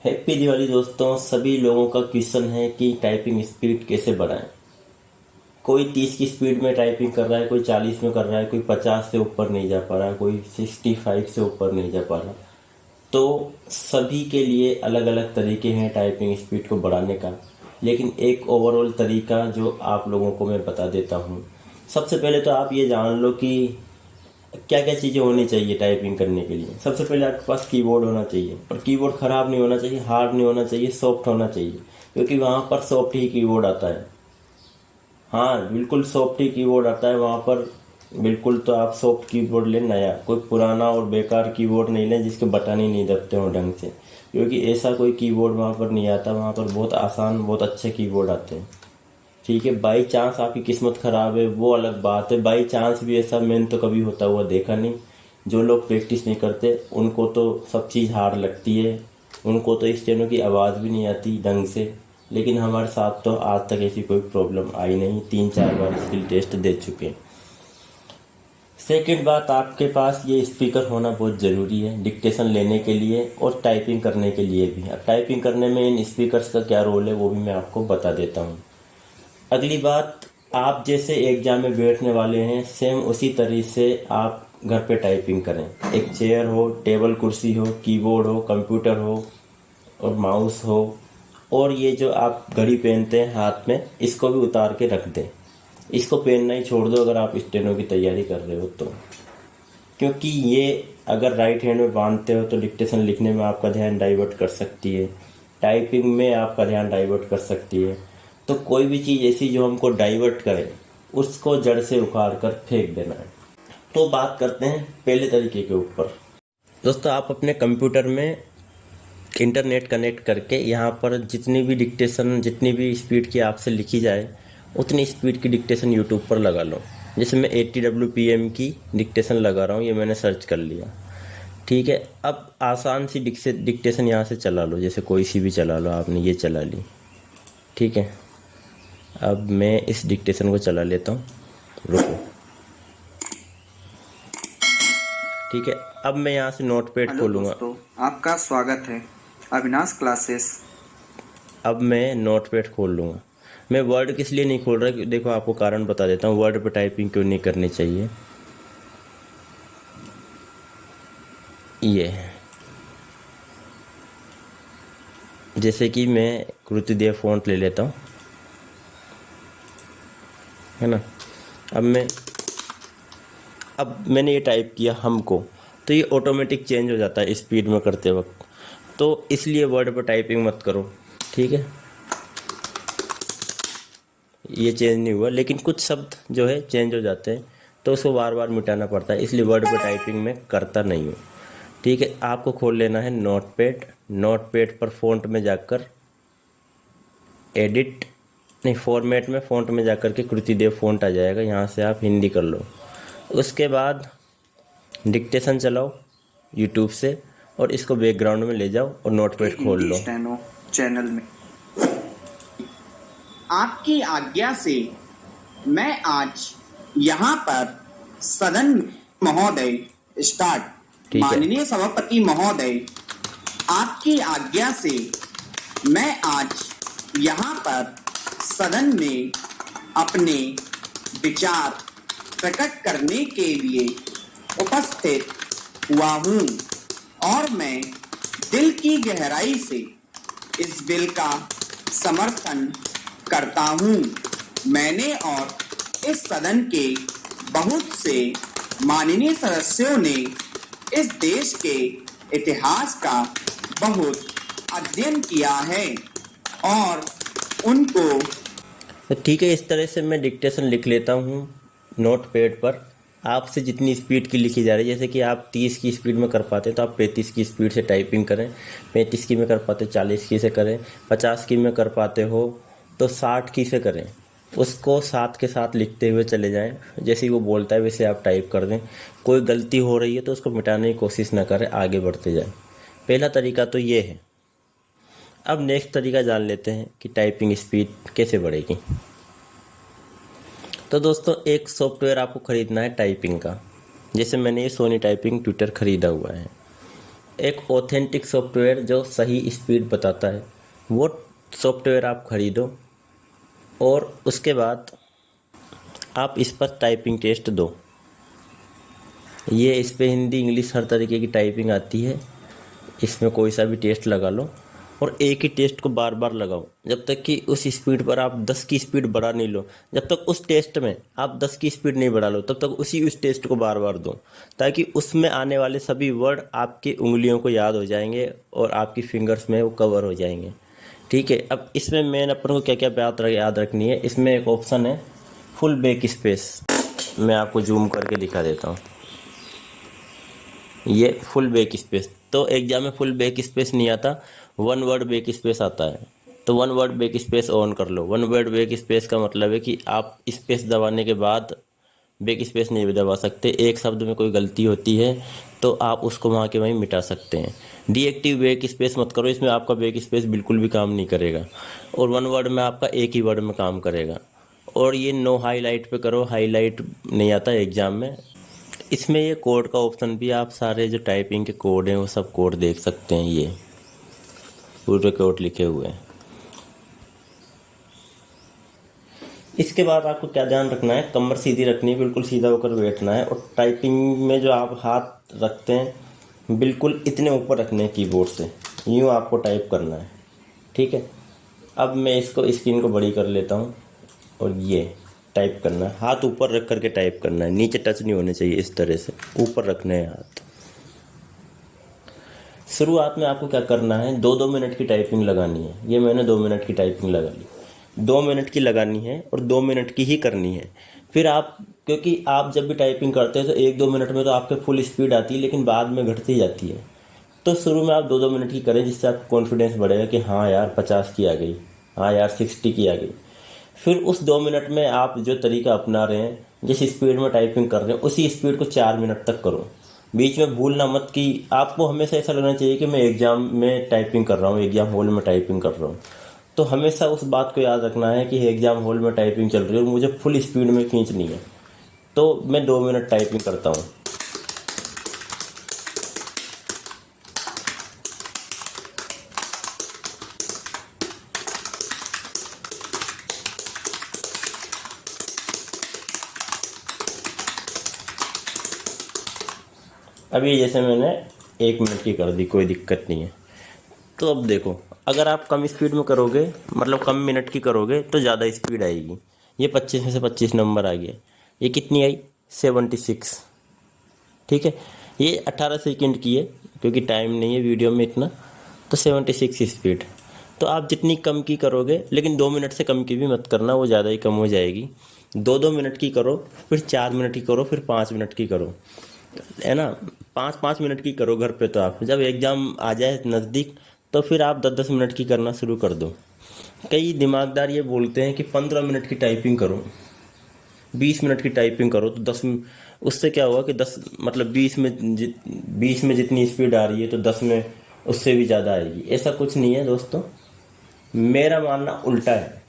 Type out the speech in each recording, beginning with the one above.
Happy Diwali दोस्तों। सभी लोगों का क्वेश्चन है कि टाइपिंग स्पीड कैसे बढ़ाएं। कोई 30 की स्पीड में टाइपिंग कर रहा है, कोई 40 में कर रहा है, कोई 50 से ऊपर नहीं जा पा रहा, कोई 65 से ऊपर नहीं जा पा रहा। तो सभी के लिए अलग अलग तरीके हैं टाइपिंग स्पीड को बढ़ाने का, लेकिन एक ओवरऑल तरीका जो आप लोगों को मैं बता देता हूँ। सबसे पहले तो आप ये जान लो कि क्या क्या चीज़ें होनी चाहिए टाइपिंग करने के लिए। सबसे पहले आपके पास कीबोर्ड होना चाहिए, और कीबोर्ड ख़राब नहीं होना चाहिए, हार्ड नहीं होना चाहिए, सॉफ्ट होना चाहिए, क्योंकि वहाँ पर सॉफ्ट ही कीबोर्ड आता है। हाँ, बिल्कुल सॉफ्ट ही कीबोर्ड आता है वहाँ पर। बिल्कुल, तो आप सॉफ्ट कीबोर्ड लें, नया, कोई पुराना और बेकार कीबोर्ड नहीं लें जिसके बटन ही नहीं दबते हों ढंग से, क्योंकि ऐसा कोई कीबोर्ड वहाँ पर नहीं आता। वहाँ पर बहुत आसान, बहुत अच्छे कीबोर्ड आते हैं। ठीक है, बाई चांस आपकी किस्मत ख़राब है वो अलग बात है। बाई चांस भी ऐसा मैंने तो कभी होता हुआ देखा नहीं। जो लोग प्रैक्टिस नहीं करते उनको तो सब चीज़ हार्ड लगती है, उनको तो स्टेनो की आवाज़ भी नहीं आती ढंग से। लेकिन हमारे साथ तो आज तक ऐसी कोई प्रॉब्लम आई नहीं, 3-4 बार स्किल टेस्ट दे चुके हैं। सेकेंड बात, आपके पास ये स्पीकर होना बहुत ज़रूरी है डिक्टेशन लेने के लिए और टाइपिंग करने के लिए भी। अब टाइपिंग करने में इन स्पीकर्स का क्या रोल है वो भी मैं आपको बता देता हूँ। अगली बात, आप जैसे एग्जाम में बैठने वाले हैं सेम उसी तरीके से आप घर पे टाइपिंग करें। एक चेयर हो, टेबल कुर्सी हो, कीबोर्ड हो, कंप्यूटर हो और माउस हो, और ये जो आप घड़ी पहनते हैं हाथ में, इसको भी उतार के रख दें। इसको पहनना ही छोड़ दो अगर आप स्टेनो की तैयारी कर रहे हो तो, क्योंकि ये अगर राइट हैंड में बांधते हो तो डिक्टेशन लिखने में आपका ध्यान डाइवर्ट कर सकती है, टाइपिंग में आपका ध्यान डाइवर्ट कर सकती है। तो कोई भी चीज़ ऐसी जो हमको डाइवर्ट करे उसको जड़ से उखाड़ कर फेंक देना है। तो बात करते हैं पहले तरीके के ऊपर। दोस्तों, आप अपने कंप्यूटर में इंटरनेट कनेक्ट करके यहाँ पर जितनी भी डिक्टेशन, जितनी भी स्पीड की आपसे लिखी जाए उतनी स्पीड की डिक्टेशन यूट्यूब पर लगा लो। जैसे मैं 80 WPM की डिक्टेशन लगा रहा हूँ, ये मैंने सर्च कर लिया। ठीक है, अब आसान सी डिक्टेशन यहाँ से चला लो, जैसे कोई सी भी चला लो, आपने ये चला ली। ठीक है, अब मैं इस डिक्टेशन को चला लेता हूँ, रुको। ठीक है, अब मैं यहाँ से नोटपैड हेलो खोलूँगा। दोस्तों, आपका स्वागत है अविनाश क्लासेस। अब मैं नोटपैड खोल लूँगा। मैं वर्ड किस लिए नहीं खोल रहा कि देखो, आपको कारण बता देता हूँ वर्ड पे टाइपिंग क्यों नहीं करनी चाहिए। ये है, जैसे कि मैं कृतिदेव फ़ॉन्ट ले लेता हूँ, है ना। अब मैंने ये टाइप किया हमको, तो ये ऑटोमेटिक चेंज हो जाता है स्पीड में करते वक्त। तो इसलिए वर्ड पर टाइपिंग मत करो। ठीक है, ये चेंज नहीं हुआ, लेकिन कुछ शब्द जो है चेंज हो जाते हैं तो उसको बार बार मिटाना पड़ता है, इसलिए वर्ड पर टाइपिंग में करता नहीं हूँ। ठीक है, आपको खोल लेना है नोटपैड। नोटपैड पर फ़ॉन्ट में जाकर एडिट, नहीं, फॉर्मेट में फ़ॉन्ट में जाकर के कृतिदेव फ़ॉन्ट आ जाएगा, यहाँ से आप हिंदी कर लो। उसके बाद डिक्टेशन चलाओ यूट्यूब से और इसको बैकग्राउंड में ले जाओ और के नोटपैड खोल हिंदी लो। स्टेनो चैनल में आपकी आज्ञा से मैं आज यहाँ पर सदन महोदय स्टार्ट। ठीक है, माननीय सभापति महोदय, आपकी आज्ञा से मैं आज यहाँ पर सदन में अपने विचार प्रकट करने के लिए उपस्थित हुआ हूँ, और मैं दिल की गहराई से इस बिल का समर्थन करता हूँ। मैंने और इस सदन के बहुत से माननीय सदस्यों ने इस देश के इतिहास का बहुत अध्ययन किया है और उनको। तो ठीक है, इस तरह से मैं डिक्टेशन लिख लेता हूँ नोटपैड पर। आपसे जितनी स्पीड की लिखी जा रही है, जैसे कि आप 30 की स्पीड में कर पाते हैं तो आप 35 की स्पीड से टाइपिंग करें, 35 की में कर पाते 40 की से करें, 50 की में कर पाते हो तो 60 की से करें। उसको साथ के साथ लिखते हुए चले जाएं, जैसे ही वो बोलता है वैसे आप टाइप कर दें। कोई गलती हो रही है तो उसको मिटाने की कोशिश ना करें, आगे बढ़ते जाएं। पहला तरीका तो ये है। अब नेक्स्ट तरीका जान लेते हैं कि टाइपिंग स्पीड कैसे बढ़ेगी। तो दोस्तों, एक सॉफ्टवेयर आपको ख़रीदना है टाइपिंग का। जैसे मैंने ये सोनी टाइपिंग ट्यूटर ख़रीदा हुआ है। एक ऑथेंटिक सॉफ्टवेयर जो सही स्पीड बताता है वो सॉफ्टवेयर आप खरीदो और उसके बाद आप इस पर टाइपिंग टेस्ट दो। ये इस पे हिंदी इंग्लिश हर तरीके की टाइपिंग आती है। इसमें कोई सा भी टेस्ट लगा लो और एक ही टेस्ट को बार बार लगाओ जब तक कि उस स्पीड पर आप 10 की स्पीड बढ़ा नहीं लो। जब तक उस टेस्ट में आप 10 की स्पीड नहीं बढ़ा लो तब तक उस टेस्ट को बार बार दो, ताकि उसमें आने वाले सभी वर्ड आपकी उंगलियों को याद हो जाएंगे और आपकी फिंगर्स में वो कवर हो जाएंगे। ठीक है, अब इसमें मेन अपन को क्या क्या बात याद रखनी है। इसमें एक ऑप्शन है फुल बैक स्पेस। मैं आपको जूम करके दिखा देता हूँ। ये फुल बैक स्पेस, तो एग्जाम में फुल बैक स्पेस नहीं आता, वन वर्ड बैक स्पेस आता है। तो one word back space on कर लो। वन वर्ड बैक स्पेस का मतलब है कि आप स्पेस दबाने के बाद बैक स्पेस नहीं दबा सकते। एक शब्द में कोई गलती होती है तो आप उसको वहाँ के वहीं मिटा सकते हैं। डीएक्टिव बैक स्पेस मत करो, इसमें आपका बैक स्पेस बिल्कुल भी काम नहीं करेगा और वन वर्ड में आपका एक ही वर्ड में काम करेगा। और ये नो हाईलाइट पे करो, हाईलाइट नहीं आता एग्जाम में। इसमें ये कोड का ऑप्शन भी, आप सारे जो टाइपिंग के कोड हैं वो सब कोड देख सकते हैं। ये पूरे कोड लिखे हुए हैं। इसके बाद आपको क्या ध्यान रखना है, कमर सीधी रखनी है, बिल्कुल सीधा होकर बैठना है और टाइपिंग में जो आप हाथ रखते हैं बिल्कुल इतने ऊपर रखने हैं कीबोर्ड से, यूँ आपको टाइप करना है। ठीक है, अब मैं इसको स्क्रीन को बड़ी कर लेता हूँ और ये टाइप करना है, हाथ ऊपर रख करके टाइप करना है, नीचे टच नहीं होने चाहिए, इस तरह से ऊपर रखने हैं हाथ। शुरुआत में आपको क्या करना है, 2-2 मिनट की टाइपिंग लगानी है। ये मैंने 2 मिनट की टाइपिंग लगा ली। 2 मिनट की लगानी है और 2 मिनट की ही करनी है। फिर आप, क्योंकि आप जब भी टाइपिंग करते हैं तो 1-2 मिनट में तो आपके फुल स्पीड आती है, लेकिन बाद में घटती जाती है। तो शुरू में आप 2-2 मिनट की करें, जिससे आपका कॉन्फिडेंस बढ़ेगा कि हाँ यार 50 की आ गई, हाँ यार 60 की आ गई। फिर उस 2 मिनट में आप जो तरीका अपना रहे हैं, जिस स्पीड में टाइपिंग कर रहे हैं, उसी स्पीड को 4 मिनट तक करो। बीच में भूलना मत कि आपको हमेशा ऐसा लगना चाहिए कि मैं एग्ज़ाम में टाइपिंग कर रहा हूँ, एग्ज़ाम हॉल में टाइपिंग कर रहा हूँ। तो हमेशा उस बात को याद रखना है कि एग्ज़ाम हॉल में टाइपिंग चल रही है और मुझे फुल स्पीड में खींचनी है। तो मैं 2 मिनट टाइपिंग करता हूँ। अभी जैसे मैंने 1 मिनट की कर दी, कोई दिक्कत नहीं है। तो अब देखो, अगर आप कम स्पीड में करोगे, मतलब कम मिनट की करोगे तो ज़्यादा स्पीड आएगी। ये 25 में से 25 नंबर आ गया। ये कितनी आई, 76। ठीक है, ये 18 सेकंड की है क्योंकि टाइम नहीं है वीडियो में इतना, तो 76 स्पीड। तो आप जितनी कम की करोगे, लेकिन 2 मिनट से कम की भी मत करना, वो ज़्यादा ही कम हो जाएगी। 2-2 मिनट की करो, फिर 4 मिनट की करो, फिर 5 मिनट की करो, है ना। 5-5 मिनट की करो घर पे। तो आप जब एग्ज़ाम आ जाए नज़दीक तो फिर आप 10-10 मिनट की करना शुरू कर दो। कई दिमागदार ये बोलते हैं कि 15 मिनट की टाइपिंग करो, 20 मिनट की टाइपिंग करो। तो 10, उससे क्या हुआ कि 10 मतलब 20 में जितनी स्पीड आ रही है तो 10 में उससे भी ज़्यादा आएगी। ऐसा कुछ नहीं है दोस्तों, मेरा मानना उल्टा है।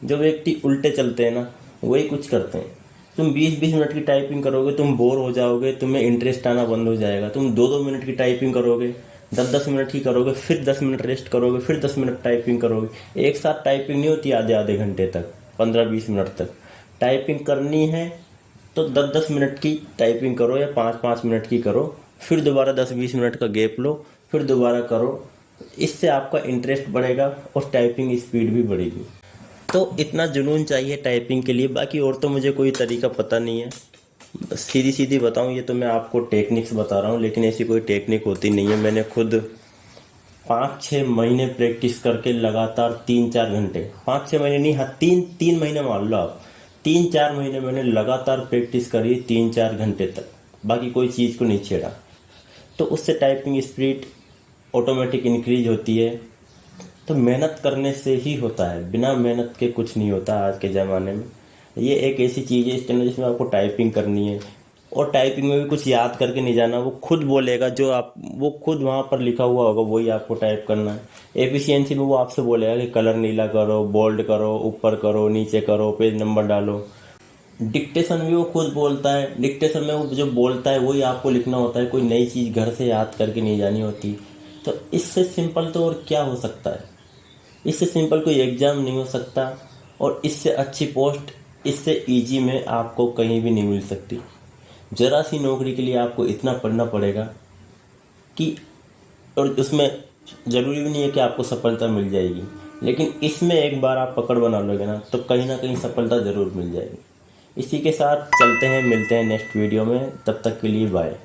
जो व्यक्ति उल्टे चलते हैं ना, वही कुछ करते हैं। तुम 20-20 मिनट की टाइपिंग करोगे, तुम बोर हो जाओगे, तुम्हें इंटरेस्ट आना बंद हो जाएगा। तुम 2-2 मिनट की टाइपिंग करोगे, 10-10 मिनट की करोगे, फिर 10 मिनट रेस्ट करोगे, फिर 10 मिनट टाइपिंग करोगे। एक साथ टाइपिंग नहीं होती आधे घंटे तक, 15-20 मिनट तक टाइपिंग करनी है। तो 10-10 मिनट की टाइपिंग करो या 5-5 मिनट की करो, फिर दोबारा 10-20 मिनट का गैप लो, फिर दोबारा करो। इससे आपका इंटरेस्ट बढ़ेगा और टाइपिंग स्पीड भी बढ़ेगी। तो इतना जुनून चाहिए टाइपिंग के लिए। बाकी और तो मुझे कोई तरीका पता नहीं है, सीधी सीधी बताऊं, ये तो मैं आपको टेक्निक्स बता रहा हूँ, लेकिन ऐसी कोई टेक्निक होती नहीं है। मैंने खुद 5-6 महीने प्रैक्टिस करके लगातार 3-4 घंटे, 5-6 महीने नहीं, हाँ 3 महीने मान लो आप, 3-4 महीने मैंने लगातार प्रैक्टिस करी 3-4 घंटे तक, बाकी कोई चीज़ को नहीं छेड़ा। तो उससे टाइपिंग स्पीड ऑटोमेटिक इंक्रीज होती है। तो मेहनत करने से ही होता है, बिना मेहनत के कुछ नहीं होता आज के ज़माने में। ये एक ऐसी चीज़ है इस चैनल जिसमें आपको टाइपिंग करनी है, और टाइपिंग में भी कुछ याद करके नहीं जाना। वो खुद बोलेगा, वो खुद वहाँ पर लिखा हुआ होगा वही आपको टाइप करना है। एफिशिएंसी में वो आपसे बोलेगा कि कलर नीला करो, बोल्ड करो, ऊपर करो, नीचे करो, पेज नंबर डालो। डिक्टेशन भी वो खुद बोलता है, डिक्टेशन में वो जो बोलता है वही आपको लिखना होता है, कोई नई चीज़ घर से याद करके नहीं जानी होती। तो इससे सिंपल तो और क्या हो सकता है, इससे सिंपल कोई एग्ज़ाम नहीं हो सकता, और इससे अच्छी पोस्ट इससे इजी में आपको कहीं भी नहीं मिल सकती। ज़रा सी नौकरी के लिए आपको इतना पढ़ना पड़ेगा कि, और उसमें ज़रूरी भी नहीं है कि आपको सफलता मिल जाएगी, लेकिन इसमें एक बार आप पकड़ बना लोगे ना तो कहीं ना कहीं सफलता ज़रूर मिल जाएगी। इसी के साथ चलते हैं, मिलते हैं नेक्स्ट वीडियो में, तब तक के लिए बाय।